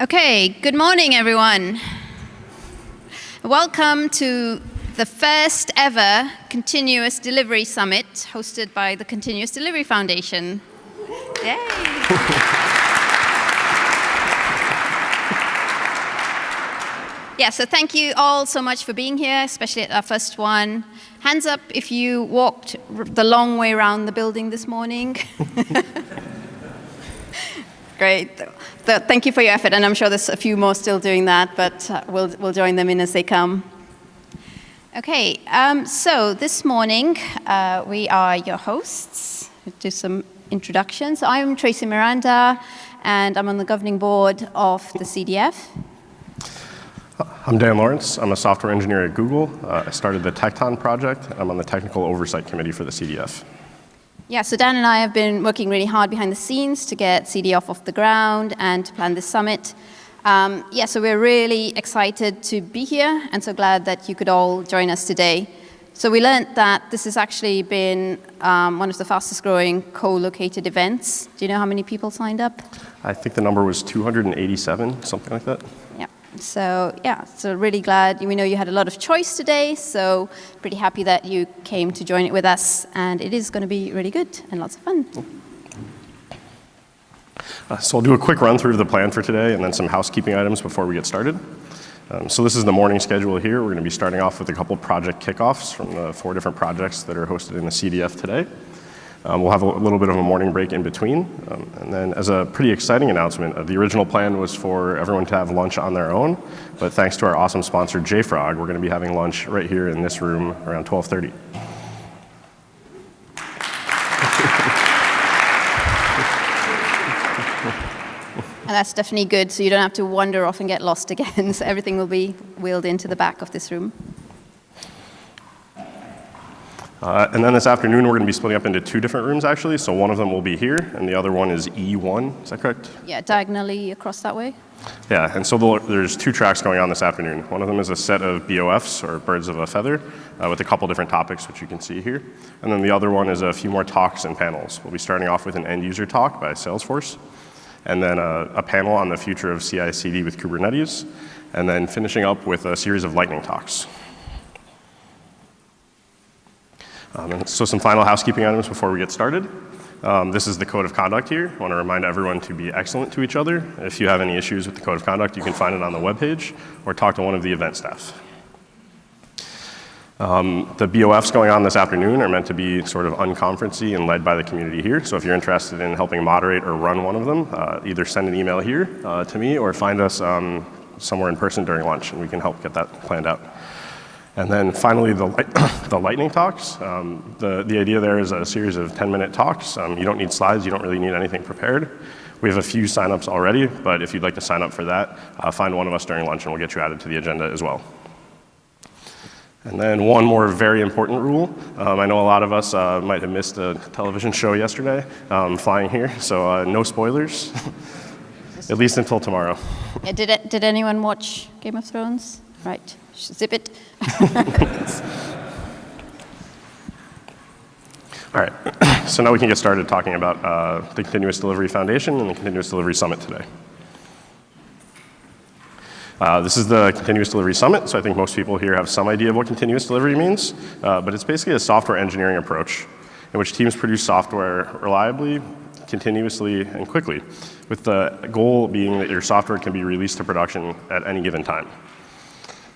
Okay, good morning, everyone. Welcome to the first ever Continuous Delivery Summit hosted by the Continuous Delivery Foundation. Yay! Yeah, so thank you all so much for being here, especially at our first one. Hands up if you walked the long way around the building this morning. Great. Thank you for your effort, and I'm sure there's a few more still doing that, but we'll join them in as they come. Okay, so this morning we are your hosts. We'll do some introductions. I'm Tracy Miranda, and I'm on the governing board of the CDF. I'm Dan Lorenc. I'm a software engineer at Google. I started the Tecton project. I'm on the technical oversight committee for the CDF. Yeah, so Dan and I have been working really hard behind the scenes to get CDF off the ground and to plan this summit. So we're really excited to be here and so glad that you could all join us today. So we learned that this has actually been one of the fastest growing co-located events. Do you know how many people signed up? I think the number was 287, something like that. Yeah. So really glad. We know you had a lot of choice today, so pretty happy that you came to join it with us, and it is going to be really good and lots of fun. So I'll do a quick run through of the plan for today and then some housekeeping items before we get started. So this is the morning schedule here. We're going to be starting off with a couple project kickoffs from the 4 different projects that are hosted in the CDF today. We'll have a little bit of a morning break in between. And then as a pretty exciting announcement, the original plan was for everyone to have lunch on their own. But thanks to our awesome sponsor, JFrog, we're going to be having lunch right here in this room around 12:30. And that's definitely good, so you don't have to wander off and get lost again. So everything will be wheeled into the back of this room. And then this afternoon, we're going to be splitting up into 2 different rooms, actually. So one of them will be here, and the other one is E1. Is that correct? Yeah, diagonally across that way. Yeah, and so there's 2 tracks going on this afternoon. One of them is a set of BOFs, or birds of a feather, with a couple different topics, which you can see here. And then the other one is a few more talks and panels. We'll be starting off with an end-user talk by Salesforce, and then a panel on the future of CI/CD with Kubernetes, and then finishing up with a series of lightning talks. So some final housekeeping items before we get started. This is the code of conduct here. I want to remind everyone to be excellent to each other. If you have any issues with the code of conduct, you can find it on the webpage or talk to one of the event staff. The BOFs going on this afternoon are meant to be sort of unconferencey and led by the community here. So if you're interested in helping moderate or run one of them, either send an email here to me or find us somewhere in person during lunch, and we can help get that planned out. And then finally, the lightning talks. The idea there is a series of 10-minute talks. You don't need slides. You don't really need anything prepared. We have a few signups already, but if you'd like to sign up for that, find one of us during lunch, and we'll get you added to the agenda as well. And then one more very important rule. I know a lot of us might have missed a television show yesterday flying here, so no spoilers, at least until tomorrow. Yeah, did anyone watch Game of Thrones? Right. Zip it. All right, so now we can get started talking about the Continuous Delivery Foundation and the Continuous Delivery Summit today. This is the Continuous Delivery Summit, so I think most people here have some idea of what continuous delivery means, but it's basically a software engineering approach in which teams produce software reliably, continuously, and quickly, with the goal being that your software can be released to production at any given time.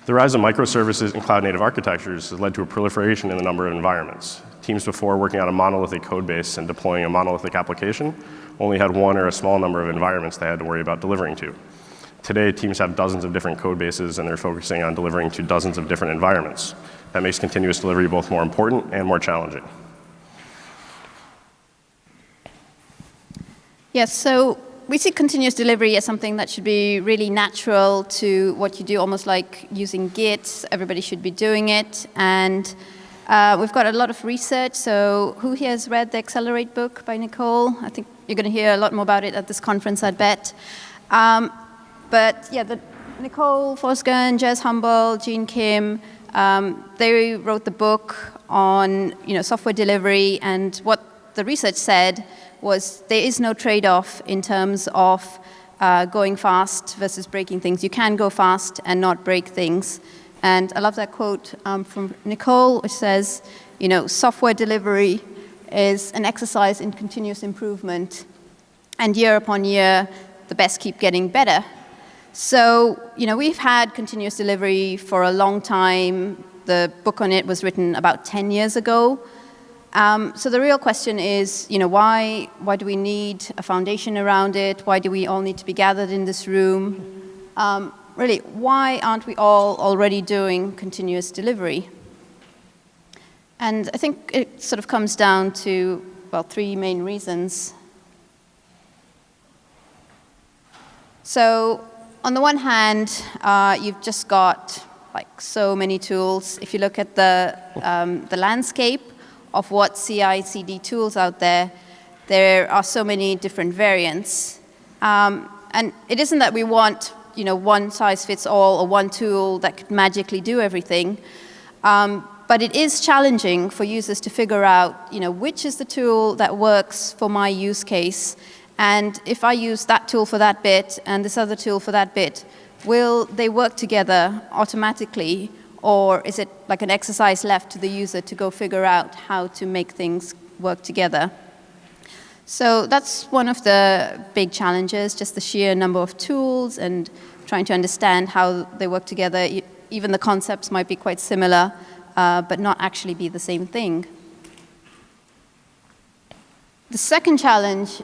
The rise of microservices and cloud-native architectures has led to a proliferation in the number of environments. Teams before working on a monolithic code base and deploying a monolithic application only had one or a small number of environments they had to worry about delivering to. Today, teams have dozens of different code bases, and they're focusing on delivering to dozens of different environments. That makes continuous delivery both more important and more challenging. Yes, so we see continuous delivery as something that should be really natural to what you do, almost like using Git. Everybody should be doing it. And we've got a lot of research. So who here has read the Accelerate book by Nicole? I think you're going to hear a lot more about it at this conference, I'd bet. But yeah, Nicole Forsgren, Jez Humble, Gene Kim, they wrote the book on software delivery, and what the research said was there is no trade-off in terms of going fast versus breaking things. You can go fast and not break things. And I love that quote from Nicole, which says, software delivery is an exercise in continuous improvement. And year upon year, the best keep getting better. So, we've had continuous delivery for a long time. The book on it was written about 10 years ago. So the real question is, why do we need a foundation around it? Why do we all need to be gathered in this room? Really, why aren't we all already doing continuous delivery? And I think it sort of comes down to, three main reasons. So on the one hand, you've just got so many tools. If you look at the landscape of what CI/CD tools out there, there are so many different variants. And it isn't that we want one size fits all or one tool that could magically do everything. But it is challenging for users to figure out, which is the tool that works for my use case. And if I use that tool for that bit and this other tool for that bit, will they work together automatically? Or is it like an exercise left to the user to go figure out how to make things work together? So that's one of the big challenges, just the sheer number of tools and trying to understand how they work together. Even the concepts might be quite similar, but not actually be the same thing. The second challenge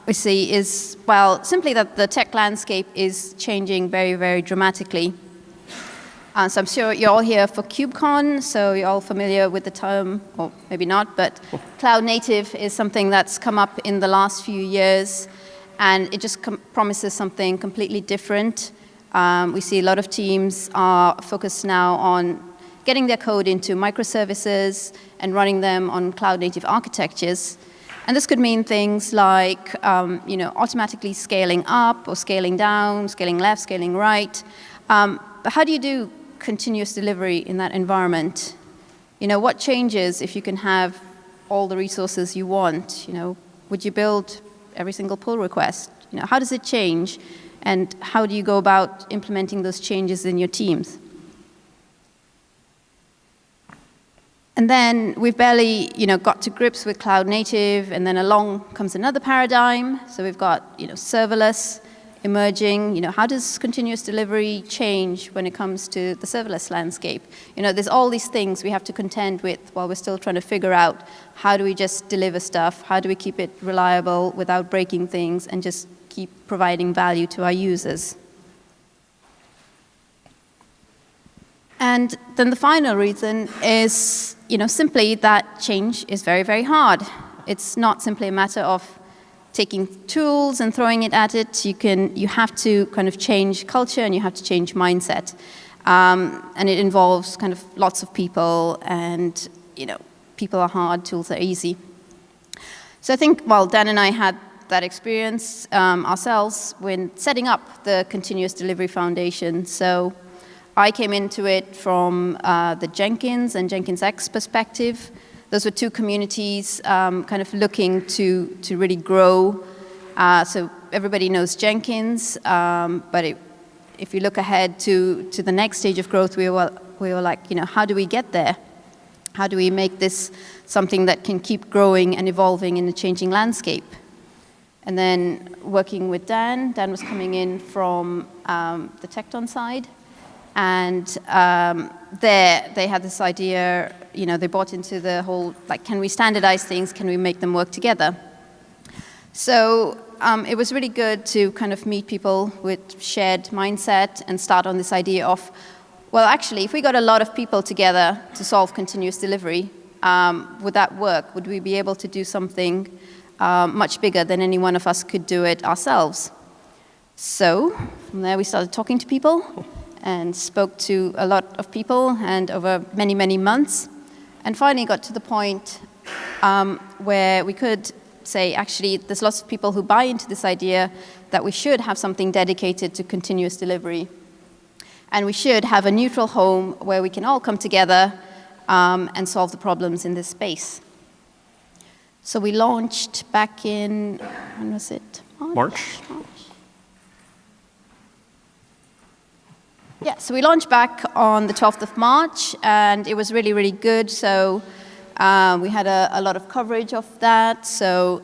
we see is, simply that the tech landscape is changing very, very dramatically. So I'm sure you're all here for KubeCon, so you're all familiar with the term, or maybe not, but cloud native is something that's come up in the last few years, and it just promises something completely different. We see a lot of teams are focused now on getting their code into microservices and running them on cloud native architectures. And this could mean things like, automatically scaling up or scaling down, scaling left, scaling right. But how do you do continuous delivery in that environment? What changes if you can have all the resources you want? Would you build every single pull request? How does it change? And how do you go about implementing those changes in your teams? And then we've barely, got to grips with cloud native, and then along comes another paradigm. So we've got, serverless emerging. How does continuous delivery change when it comes to the serverless landscape? There's all these things we have to contend with while we're still trying to figure out how do we just deliver stuff, how do we keep it reliable without breaking things, and just keep providing value to our users. And then the final reason is, simply that change is very, very hard. It's not simply a matter of taking tools and throwing it at it. You have to kind of change culture and you have to change mindset. And it involves kind of lots of people, and, people are hard, tools are easy. So I think, Dan and I had that experience ourselves when setting up the Continuous Delivery Foundation. So I came into it from the Jenkins and Jenkins X perspective. Those were two communities kind of looking to really grow. So everybody knows Jenkins, but if you look ahead to the next stage of growth, we were like, how do we get there? How do we make this something that can keep growing and evolving in a changing landscape? And then working with Dan was coming in from the Tecton side. And there they had this idea, they bought into the whole, can we standardize things? Can we make them work together? So it was really good to kind of meet people with shared mindset and start on this idea of, actually, if we got a lot of people together to solve continuous delivery, would that work? Would we be able to do something much bigger than any one of us could do it ourselves? So from there, we started talking to people and spoke to a lot of people, and over many, many months, and finally got to the point where we could say, actually, there's lots of people who buy into this idea that we should have something dedicated to continuous delivery. And we should have a neutral home where we can all come together and solve the problems in this space. So we launched back in, when was it? March. Yeah, so we launched back on the 12th of March, and it was really, really good. So we had a lot of coverage of that. So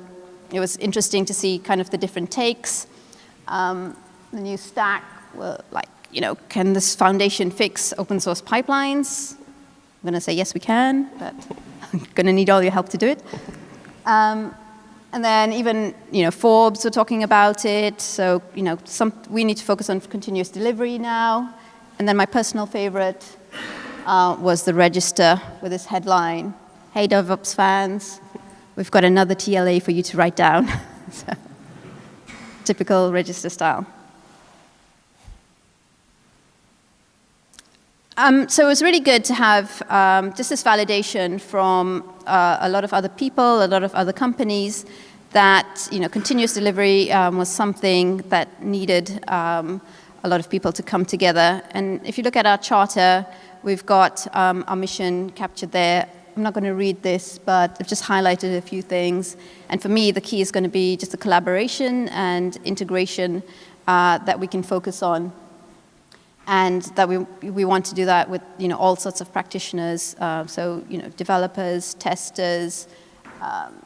it was interesting to see kind of the different takes. The new stack, well, like, can this foundation fix open source pipelines? I'm going to say yes, we can, but I'm going to need all your help to do it. And then even, Forbes were talking about it. So, we need to focus on continuous delivery now. And then my personal favorite was the Register with this headline, "Hey DevOps fans, we've got another TLA for you to write down." So, typical Register style. So it was really good to have just this validation from a lot of other people, a lot of other companies, that continuous delivery was something that needed a lot of people to come together. And if you look at our charter, we've got our mission captured there. I'm not going to read this, but I've just highlighted a few things. And for me, the key is going to be just the collaboration and integration that we can focus on. And that we want to do that with all sorts of practitioners, so developers, testers,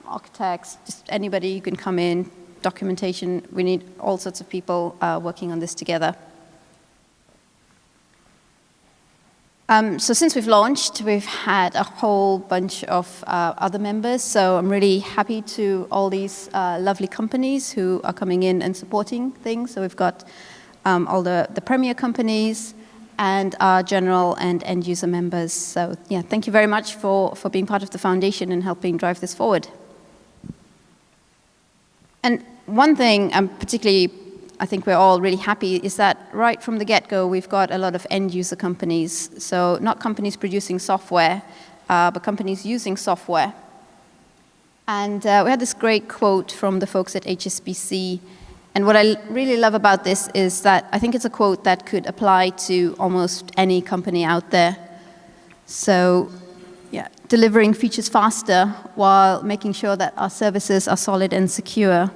architects, just anybody who can come in, documentation. We need all sorts of people working on this together. So since we've launched, we've had a whole bunch of other members. So I'm really happy to all these lovely companies who are coming in and supporting things. So we've got all the premier companies and our general and end user members. So yeah, thank you very much for being part of the foundation and helping drive this forward. And one thing I think we're all really happy is that right from the get-go, we've got a lot of end user companies. So not companies producing software, but companies using software. And we had this great quote from the folks at HSBC. And what I really love about this is that I think it's a quote that could apply to almost any company out there. So, yeah, delivering features faster while making sure that our services are solid and secure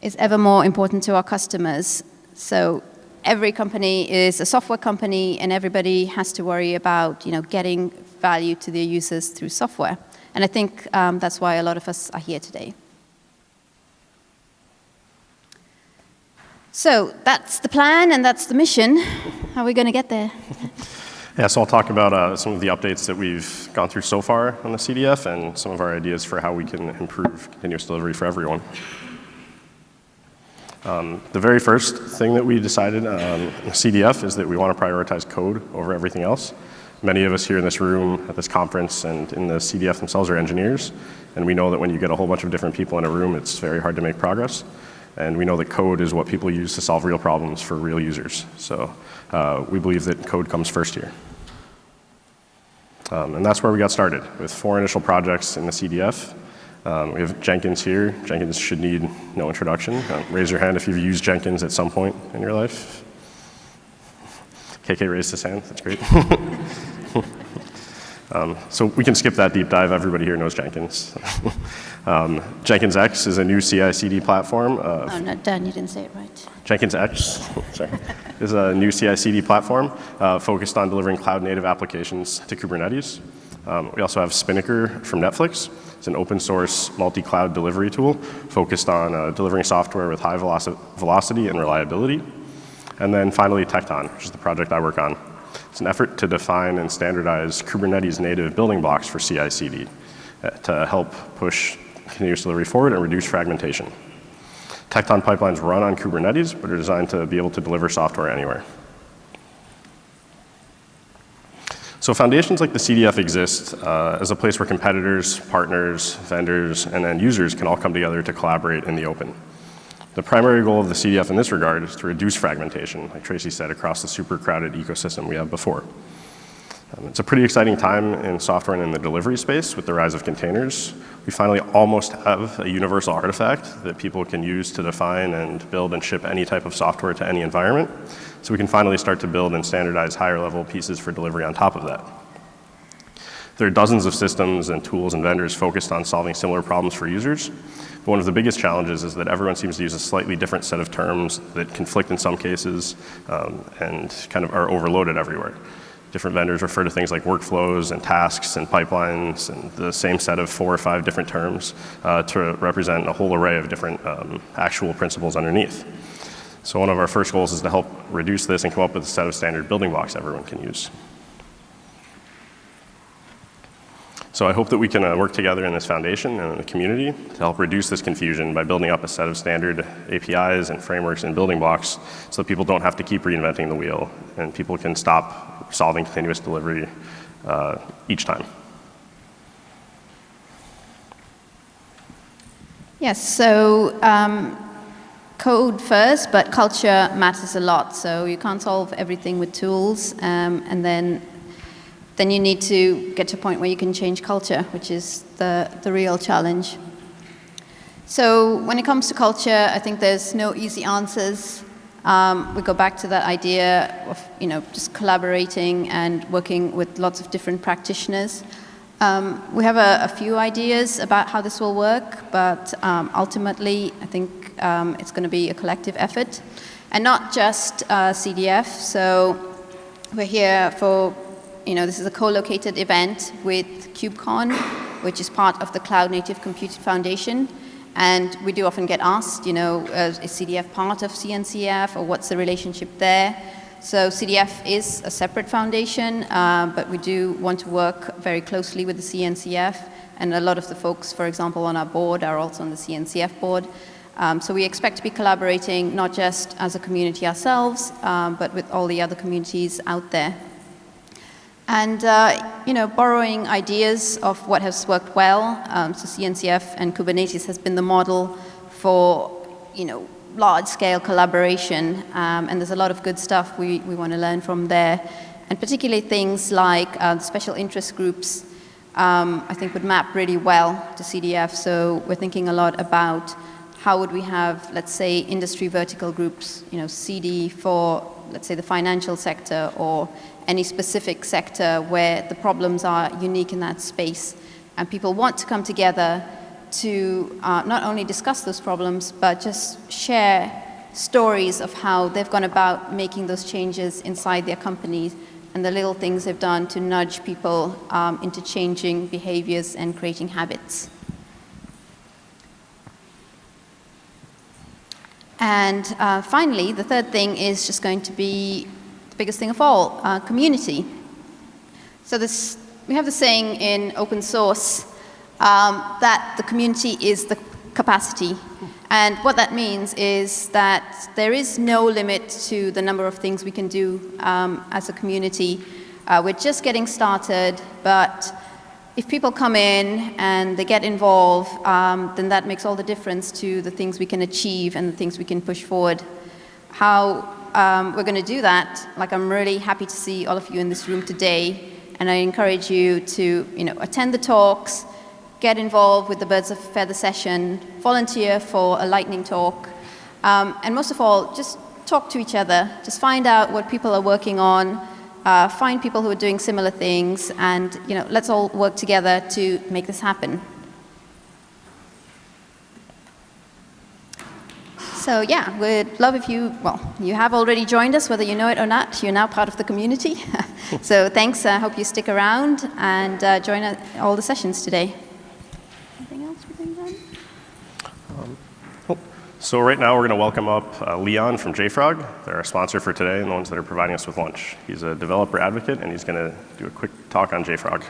is ever more important to our customers. So every company is a software company, and everybody has to worry about getting value to their users through software. And I think that's why a lot of us are here today. So that's the plan and that's the mission. How are we going to get there? Yeah, so I'll talk about some of the updates that we've gone through so far on the CDF and some of our ideas for how we can improve continuous delivery for everyone. The very first thing that we decided on the CDF is that we want to prioritize code over everything else. Many of us here in this room, at this conference, and in the CDF themselves are engineers, and we know that when you get a whole bunch of different people in a room, it's very hard to make progress. And we know that code is what people use to solve real problems for real users. So we believe that code comes first here. And that's where we got started, with 4 initial projects in the CDF. We have Jenkins here. Jenkins should need no introduction. Raise your hand if you've used Jenkins at some point in your life. KK raised his hand. That's great. So we can skip that deep dive. Everybody here knows Jenkins. Jenkins X is a new CI/CD platform. Oh, no, Dan, you didn't say it right. Jenkins X, sorry, is a new CI/CD platform focused on delivering cloud-native applications to Kubernetes. We also have Spinnaker from Netflix. It's an open-source multi-cloud delivery tool focused on delivering software with high velocity and reliability. And then finally, Tekton, which is the project I work on. It's an effort to define and standardize Kubernetes native building blocks for CI/CD to help push continuous delivery forward and reduce fragmentation. Tekton pipelines run on Kubernetes, but are designed to be able to deliver software anywhere. So foundations like the CDF exist as a place where competitors, partners, vendors, and end users can all come together to collaborate in the open. The primary goal of the CDF in this regard is to reduce fragmentation, like Tracy said, across the super crowded ecosystem we have before. It's a pretty exciting time in software and in the delivery space with the rise of containers. We finally almost have a universal artifact that people can use to define and build and ship any type of software to any environment. So we can finally start to build and standardize higher level pieces for delivery on top of that. There are dozens of systems and tools and vendors focused on solving similar problems for users. But one of the biggest challenges is that everyone seems to use a slightly different set of terms that conflict in some cases and kind of are overloaded everywhere. Different vendors refer to things like workflows and tasks and pipelines and the same set of 4 or 5 different terms to represent a whole array of different actual principles underneath. So one of our first goals is to help reduce this and come up with a set of standard building blocks everyone can use. So I hope that we can work together in this foundation and in the community to help reduce this confusion by building up a set of standard APIs and frameworks and building blocks so that people don't have to keep reinventing the wheel and people can stop solving continuous delivery each time. Yes, so code first, but culture matters a lot. So you can't solve everything with tools, and then you need to get to a point where you can change culture, which is the real challenge. So when it comes to culture, I think there's no easy answers. We go back to that idea of just collaborating and working with lots of different practitioners. We have a few ideas about how this will work, but ultimately I think it's going to be a collective effort, and not just CDF. So we're here for this is a co-located event with KubeCon, which is part of the Cloud Native Computing Foundation. And we do often get asked, is CDF part of CNCF, or what's the relationship there? So CDF is a separate foundation, but we do want to work very closely with the CNCF. And a lot of the folks, for example, on our board are also on the CNCF board. So we expect to be collaborating not just as a community ourselves, but with all the other communities out there. And, borrowing ideas of what has worked well. So CNCF and Kubernetes has been the model for, large-scale collaboration. And there's a lot of good stuff we want to learn from there. And particularly things like special interest groups, I think would map really well to CDF. So we're thinking a lot about how would we have, let's say, industry vertical groups, CD for, let's say, the financial sector or any specific sector where the problems are unique in that space. And people want to come together to not only discuss those problems, but just share stories of how they've gone about making those changes inside their companies and the little things they've done to nudge people into changing behaviors and creating habits. And finally, the third thing is just going to be the biggest thing of all, community. So we have the saying in open source that the community is the capacity. And what that means is that there is no limit to the number of things we can do as a community. We're just getting started, but if people come in and they get involved, then that makes all the difference to the things we can achieve and the things we can push forward. How we're going to do that, I'm really happy to see all of you in this room today, and I encourage you to attend the talks, get involved with the Birds of Feather session, volunteer for a lightning talk, and most of all, just talk to each other. Just find out what people are working on, find people who are doing similar things, and let's all work together to make this happen. So yeah, we'd love if you have already joined us, whether you know it or not. You're now part of the community. So thanks, I hope you stick around and join all the sessions today. Anything else we're doing, John? So right now we're going to welcome up Leon from JFrog. They're our sponsor for today and the ones that are providing us with lunch. He's a developer advocate, and he's going to do a quick talk on JFrog.